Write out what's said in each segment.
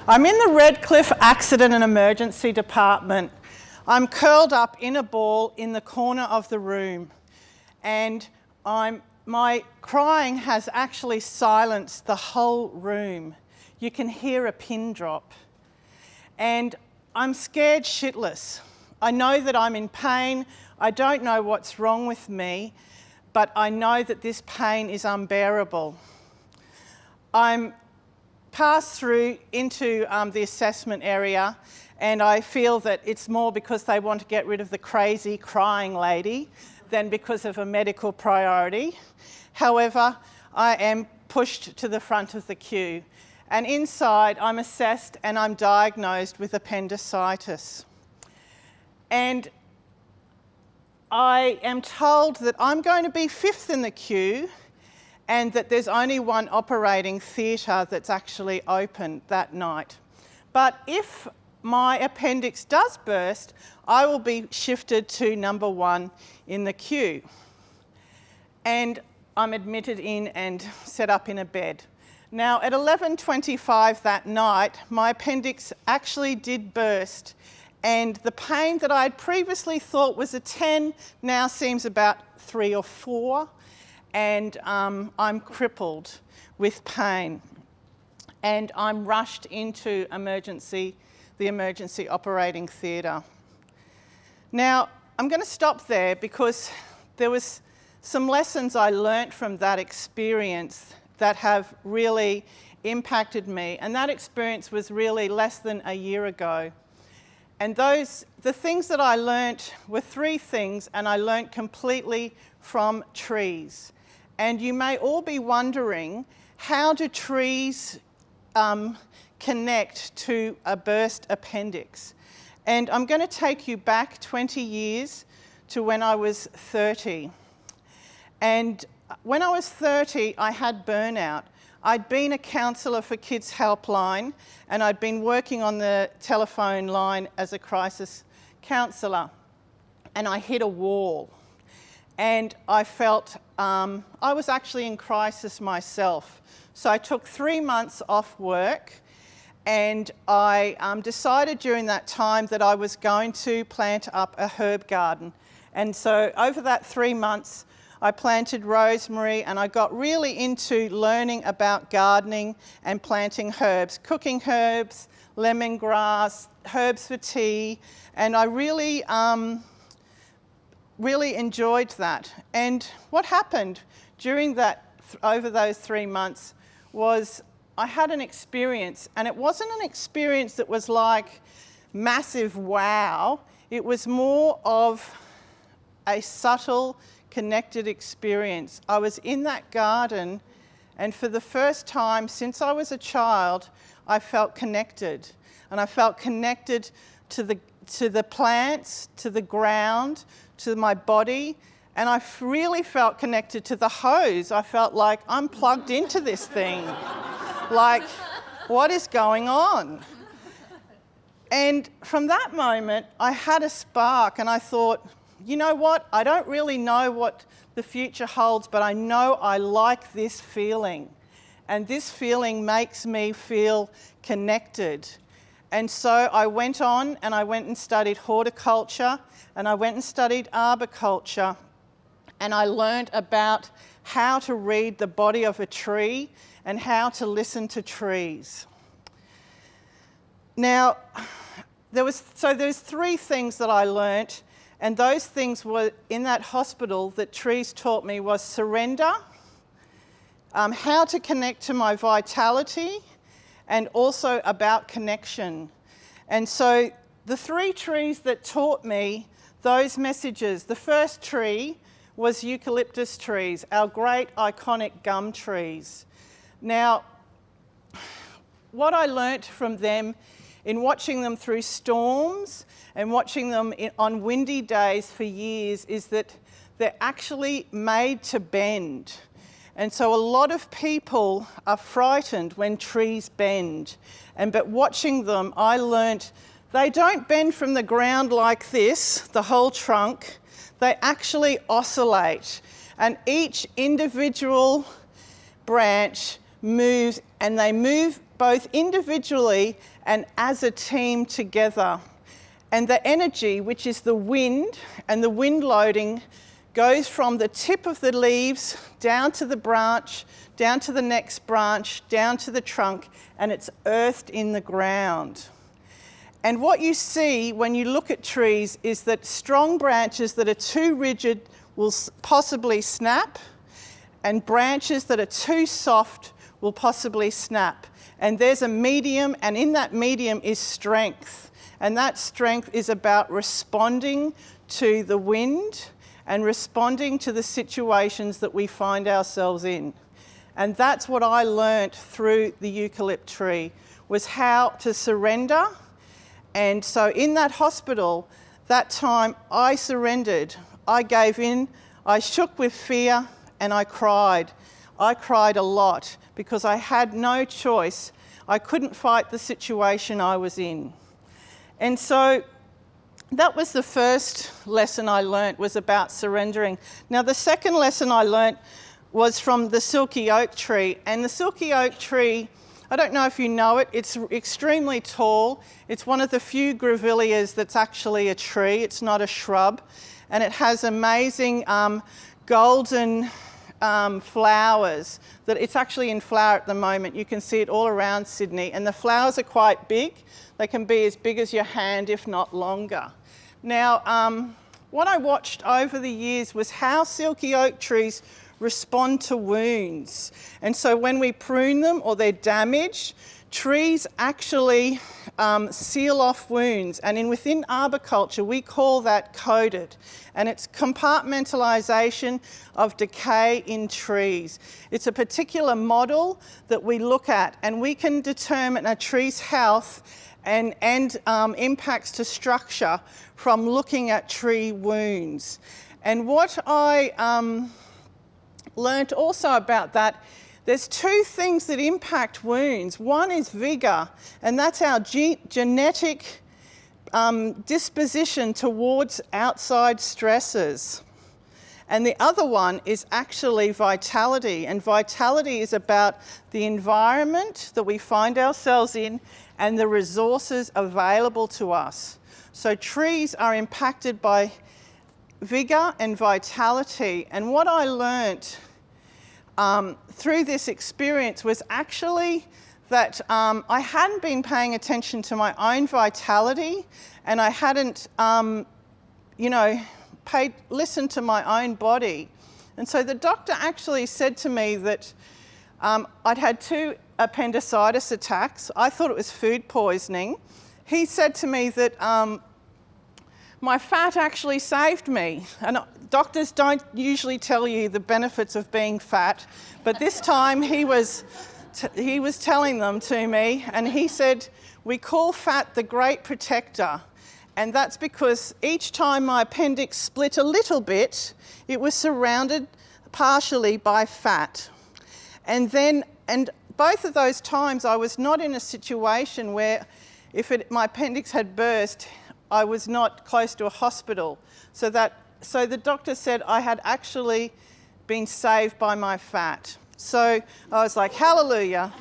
I'm in the Redcliffe Accident and Emergency Department. I'm curled up in a ball in the corner of the room, and my crying has actually silenced the whole room. You can hear a pin drop. And I'm scared shitless. I know that I'm in pain. I don't know what's wrong with me, but I know that this pain is unbearable. I'm passed through into the assessment area, and I feel that it's more because they want to get rid of the crazy crying lady than because of a medical priority. However, I am pushed to the front of the queue, and inside I'm assessed and I'm diagnosed with appendicitis. And I am told that I'm going to be fifth in the queue and that there's only one operating theatre that's actually open that night. But if my appendix does burst, I will be shifted to number one in the queue. And I'm admitted in and set up in a bed. Now, at 11:25 that night, my appendix actually did burst, and the pain that I had previously thought was a 10 now seems about 3 or 4. And I'm crippled with pain, and I'm rushed into the emergency operating theatre. Now, I'm going to stop there because there was some lessons I learnt from that experience that have really impacted me, and that experience was really less than a year ago. And the things that I learnt were 3 things, and I learnt completely from trees. And you may all be wondering, how do trees connect to a burst appendix? And I'm going to take you back 20 years to when I was 30. And when I was 30, I had burnout. I'd been a counsellor for Kids Helpline, and I'd been working on the telephone line as a crisis counsellor. And I hit a wall. And I felt I was actually in crisis myself. So I took 3 months off work, and I decided during that time that I was going to plant up a herb garden. And so over that 3 months, I planted rosemary, and I got really into learning about gardening and planting herbs, cooking herbs, lemongrass, herbs for tea, and I really enjoyed that. And what happened during that, over those 3 months, was I had an experience, and it wasn't an experience that was like massive wow. It was more of a subtle, connected experience. I was in that garden, and for the first time since I was a child, I felt connected. And I felt connected to the plants, to the ground, to my body, and I really felt connected to the hose. I felt like I'm plugged into this thing. Like, what is going on? And from that moment, I had a spark, and I thought, you know what? I don't really know what the future holds, but I know I like this feeling. And this feeling makes me feel connected. And so I went on and I went and studied horticulture, and I went and studied arboriculture, and I learned about how to read the body of a tree and how to listen to trees. Now, there's 3 things that I learnt, and those things were in that hospital that trees taught me was surrender, how to connect to my vitality, and also about connection. And so the 3 trees that taught me those messages, the first tree was Eucalyptus trees, our great iconic gum trees. Now, what I learnt from them in watching them through storms and watching them on windy days for years is that they're actually made to bend. And so a lot of people are frightened when trees bend. But watching them, I learnt they don't bend from the ground like this, the whole trunk. They actually oscillate. And each individual branch moves, and they move both individually and as a team together. And the energy, which is the wind and the wind loading, goes from the tip of the leaves down to the branch, down to the next branch, down to the trunk, and it's earthed in the ground. And what you see when you look at trees is that strong branches that are too rigid will possibly snap, and branches that are too soft will possibly snap. And there's a medium, and in that medium is strength. And that strength is about responding to the wind and responding to the situations that we find ourselves in. And that's what I learnt through the eucalypt tree, was how to surrender. And so in that hospital, that time I surrendered. I gave in, I shook with fear, and I cried. I cried a lot because I had no choice. I couldn't fight the situation I was in. And so that was the first lesson I learnt, was about surrendering. Now the second lesson I learnt was from the Silky Oak Tree. And the Silky Oak Tree, I don't know if you know it, it's extremely tall. It's one of the few grevilleas that's actually a tree, it's not a shrub. And it has amazing golden flowers. That it's actually in flower at the moment. You can see it all around Sydney, and the flowers are quite big. They can be as big as your hand, if not longer. Now, what I watched over the years was how silky oak trees respond to wounds. And so when we prune them or they're damaged, trees actually seal off wounds, and within arboriculture we call that coded, and it's compartmentalisation of decay in trees. It's a particular model that we look at, and we can determine a tree's health and impacts to structure from looking at tree wounds. And what I learnt also about that, there's two things that impact wounds. One is vigour, and that's our genetic disposition towards outside stresses. And the other one is actually vitality, and vitality is about the environment that we find ourselves in and the resources available to us. So trees are impacted by vigour and vitality. And what I learnt through this experience was actually that I hadn't been paying attention to my own vitality, and I hadn't, listened to my own body. And so the doctor actually said to me that I'd had 2 appendicitis attacks. I thought it was food poisoning. He said to me that my fat actually saved me. And doctors don't usually tell you the benefits of being fat, but this time he was telling them to me, and he said, we call fat the great protector. And that's because each time my appendix split a little bit, it was surrounded partially by fat. And both of those times I was not in a situation where my appendix had burst, I was not close to a hospital. So the doctor said I had actually been saved by my fat. So I was like, hallelujah.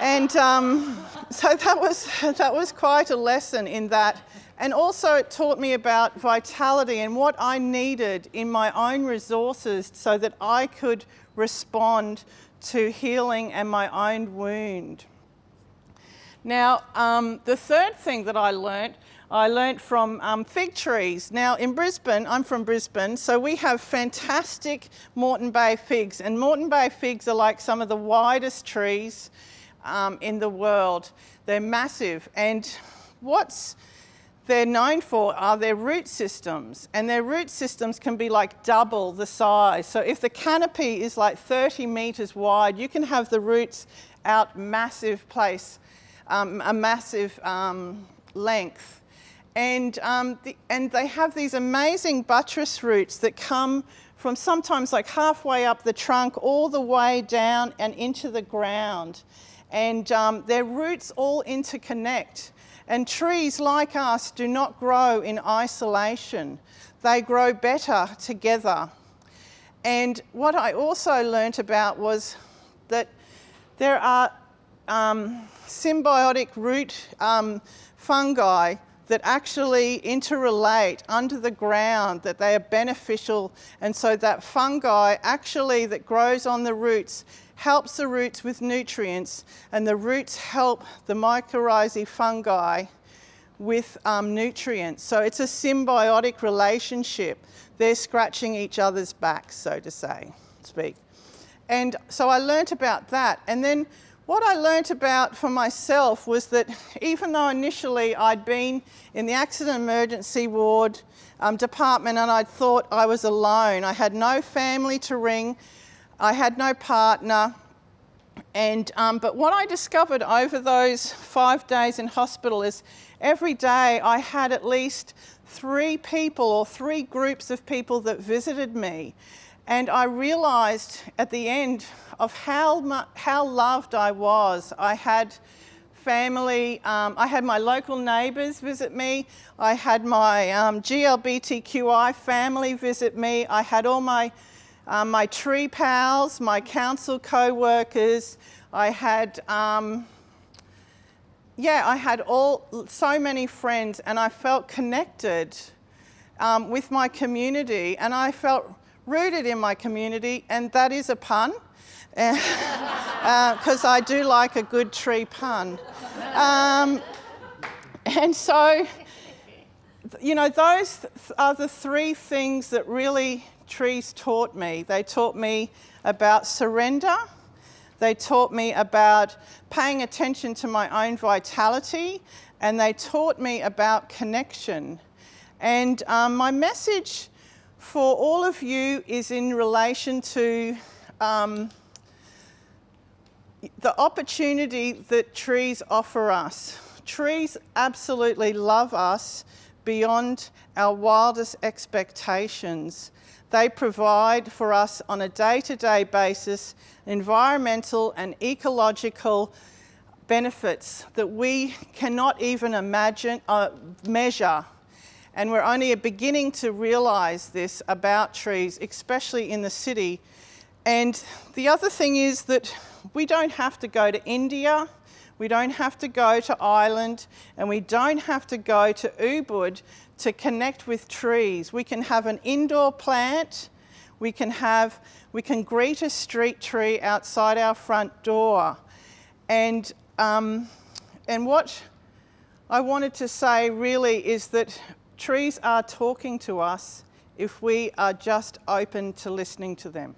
And so that was quite a lesson in that. And also it taught me about vitality and what I needed in my own resources so that I could respond to healing and my own wound. Now, the third thing that I learnt from fig trees. Now in Brisbane, I'm from Brisbane, so we have fantastic Moreton Bay Figs, and Moreton Bay Figs are like some of the widest trees in the world. They're massive, and what they're known for are their root systems, and their root systems can be like double the size. So if the canopy is like 30 metres wide, you can have the roots out massive place, a massive length. And they have these amazing buttress roots that come from sometimes like halfway up the trunk all the way down and into the ground. And their roots all interconnect. And trees like us do not grow in isolation. They grow better together. And what I also learnt about was that there are symbiotic root fungi that actually interrelate under the ground, that they are beneficial, and so that fungi actually that grows on the roots helps the roots with nutrients, and the roots help the mycorrhizae fungi with nutrients. So it's a symbiotic relationship. They're scratching each other's backs, so to speak. And so I learnt about that. And then what I learnt about for myself was that even though initially I'd been in the accident emergency ward department and I'd thought I was alone, I had no family to ring, I had no partner, and but what I discovered over those 5 days in hospital is every day I had at least 3 people or 3 groups of people that visited me. And I realised at the end of how loved I was. I had family, I had my local neighbours visit me, I had my GLBTQI family visit me, I had all my tree pals, my council co-workers, I had so many friends, and I felt connected with my community, and I felt rooted in my community, and that is a pun, because I do like a good tree pun. And so, you know, those are the 3 things that really trees taught me. They taught me about surrender, they taught me about paying attention to my own vitality, and they taught me about connection. And my message for all of you is in relation to the opportunity that trees offer us. Trees absolutely love us beyond our wildest expectations. They provide for us on a day-to-day basis environmental and ecological benefits that we cannot even imagine, measure. And we're only beginning to realise this about trees, especially in the city. And the other thing is that we don't have to go to India, we don't have to go to Ireland, and we don't have to go to Ubud to connect with trees. We can have an indoor plant, we can greet a street tree outside our front door. And what I wanted to say really is that trees are talking to us if we are just open to listening to them.